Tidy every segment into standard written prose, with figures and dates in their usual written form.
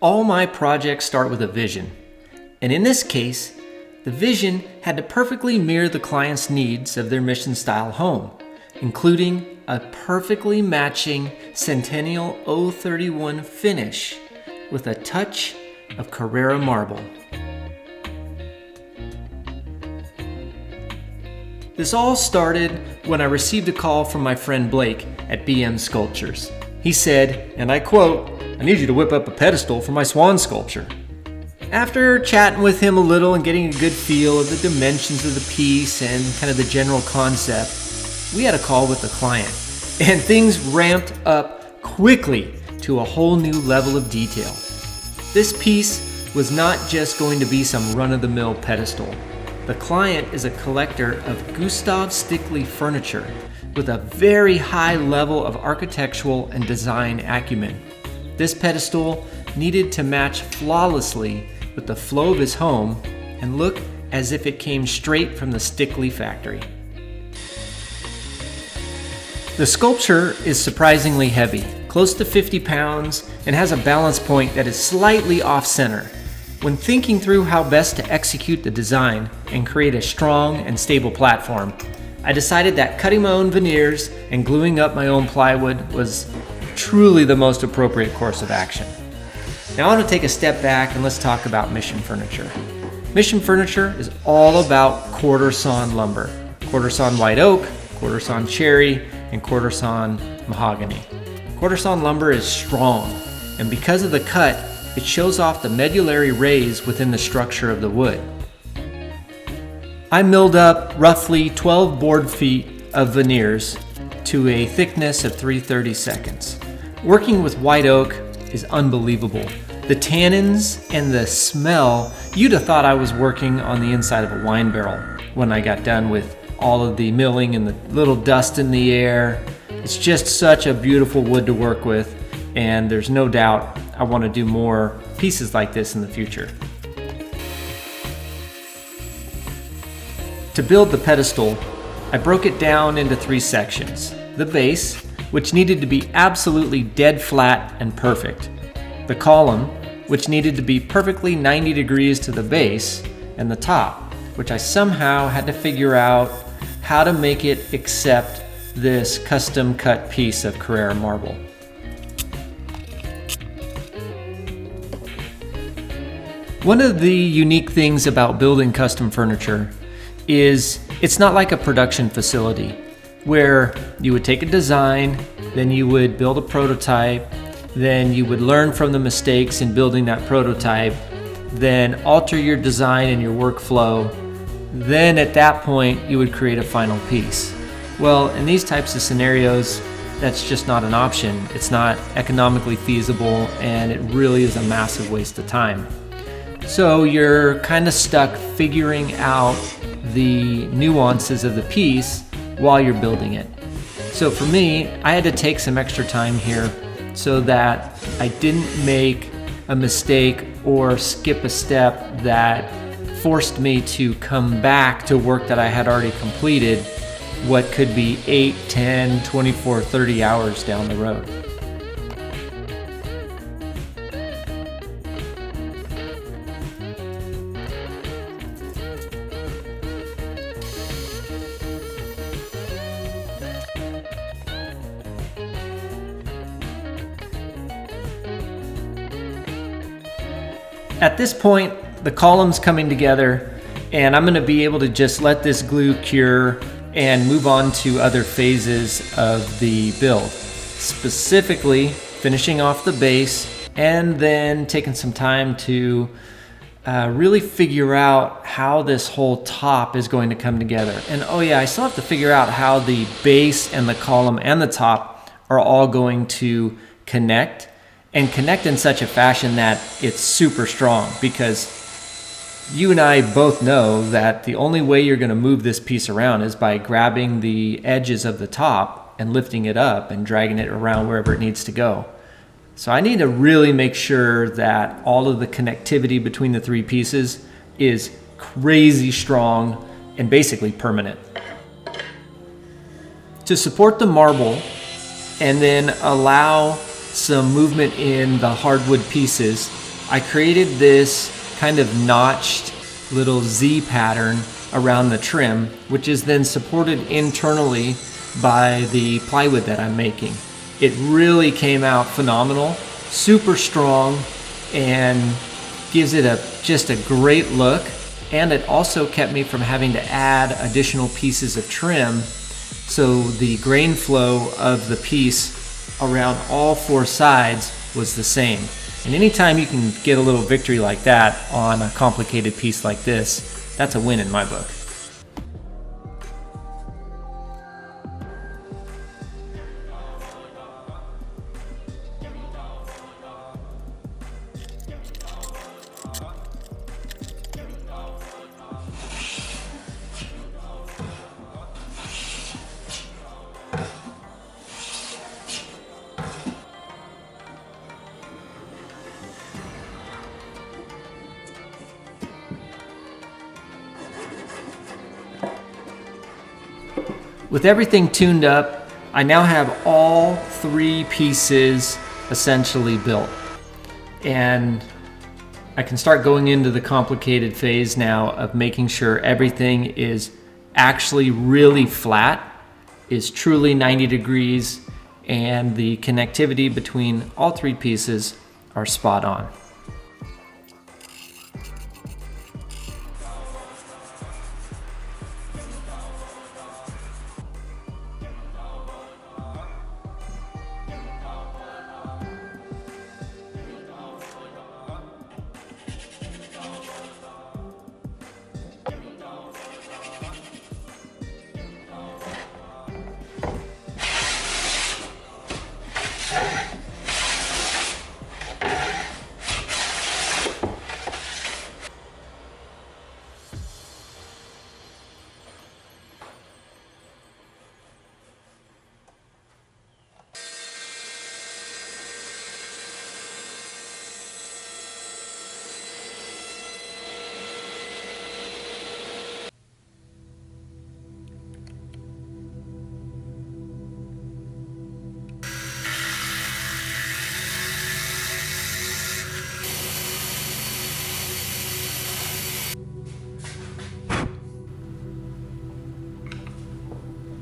All my projects start with a vision. And in this case, the vision had to perfectly mirror the client's needs of their mission-style home, including a perfectly matching Centennial 031 finish with a touch of Carrara marble. This all started when I received a call from my friend Blake at BM Sculptures. He said, and I quote, "I need you to whip up a pedestal for my swan sculpture." After chatting with him a little and getting a good feel of the dimensions of the piece and kind of the general concept, we had a call with the client, and things ramped up quickly to a whole new level of detail. This piece was not just going to be some run-of-the-mill pedestal. The client is a collector of Gustav Stickley furniture with a very high level of architectural and design acumen. This pedestal needed to match flawlessly with the flow of his home and look as if it came straight from the Stickley factory. The sculpture is surprisingly heavy, close to 50 pounds, and has a balance point that is slightly off-center. When thinking through how best to execute the design and create a strong and stable platform, I decided that cutting my own veneers and gluing up my own plywood was truly the most appropriate course of action. Now I want to take a step back and let's talk about Mission Furniture. Mission Furniture is all about quarter sawn lumber. Quarter sawn white oak, quarter sawn cherry, and quarter sawn mahogany. Quarter sawn lumber is strong, and because of the cut, it shows off the medullary rays within the structure of the wood. I milled up roughly 12 board feet of veneers to a thickness of 3/32. Working with white oak is unbelievable. The tannins and the smell, you'd have thought I was working on the inside of a wine barrel when I got done with all of the milling and the little dust in the air. It's just such a beautiful wood to work with, and there's no doubt I want to do more pieces like this in the future. To build the pedestal, I broke it down into 3 sections. The base, which needed to be absolutely dead flat and perfect. The column, which needed to be perfectly 90 degrees to the base, and the top, which I somehow had to figure out how to make it accept this custom cut piece of Carrara marble. One of the unique things about building custom furniture is it's not like a production facility where you would take a design, then you would build a prototype, then you would learn from the mistakes in building that prototype, then alter your design and your workflow, then at that point you would create a final piece. Well, in these types of scenarios, that's just not an option. It's not economically feasible, and it really is a massive waste of time. So you're kind of stuck figuring out the nuances of the piece while you're building it. So for me, I had to take some extra time here so that I didn't make a mistake or skip a step that forced me to come back to work that I had already completed, what could be 8, 10, 24, 30 hours down the road. At this point, the column's coming together, and I'm going to be able to just let this glue cure and move on to other phases of the build. Specifically, finishing off the base and then taking some time to really figure out how this whole top is going to come together. And oh yeah, I still have to figure out how the base and the column and the top are all going to connect, and connect in such a fashion that it's super strong, because you and I both know that the only way you're going to move this piece around is by grabbing the edges of the top and lifting it up and dragging it around wherever it needs to go. So I need to really make sure that all of the connectivity between the 3 pieces is crazy strong and basically permanent. To support the marble and then allow some movement in the hardwood pieces, I created this kind of notched little Z pattern around the trim, which is then supported internally by the plywood that I'm making. It really came out phenomenal, super strong, and gives it just a great look. And it also kept me from having to add additional pieces of trim, so the grain flow of the piece around all four sides was the same. And anytime you can get a little victory like that on a complicated piece like this, that's a win in my book. With everything tuned up, I now have all three pieces essentially built. And I can start going into the complicated phase now of making sure everything is actually really flat, is truly 90 degrees, and the connectivity between all three pieces are spot on.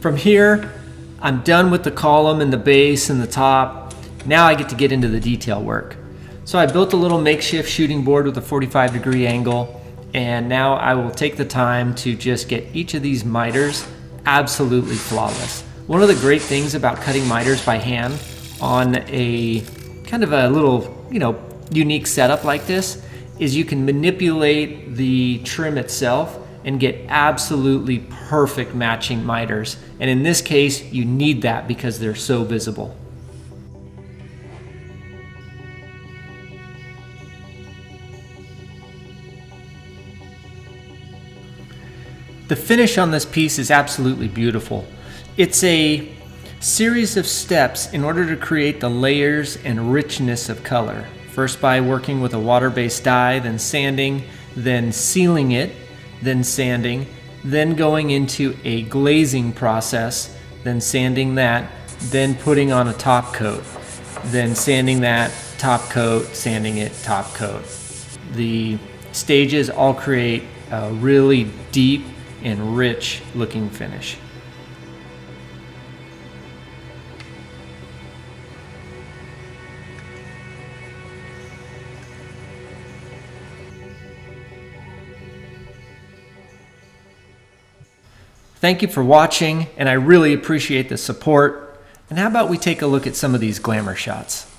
From here, I'm done with the column and the base and the top. Now I get into the detail work. So I built a little makeshift shooting board with a 45-degree angle, and now I will take the time to just get each of these miters absolutely flawless. One of the great things about cutting miters by hand on a kind of a little, unique setup like this is you can manipulate the trim itself and get absolutely perfect matching miters. And in this case, you need that because they're so visible. The finish on this piece is absolutely beautiful. It's a series of steps in order to create the layers and richness of color. First by working with a water-based dye, then sanding, then sealing it, then sanding, then going into a glazing process, then sanding that, then putting on a top coat, then sanding that, top coat, sanding it, top coat. The stages all create a really deep and rich looking finish. Thank you for watching, and I really appreciate the support. And how about we take a look at some of these glamour shots?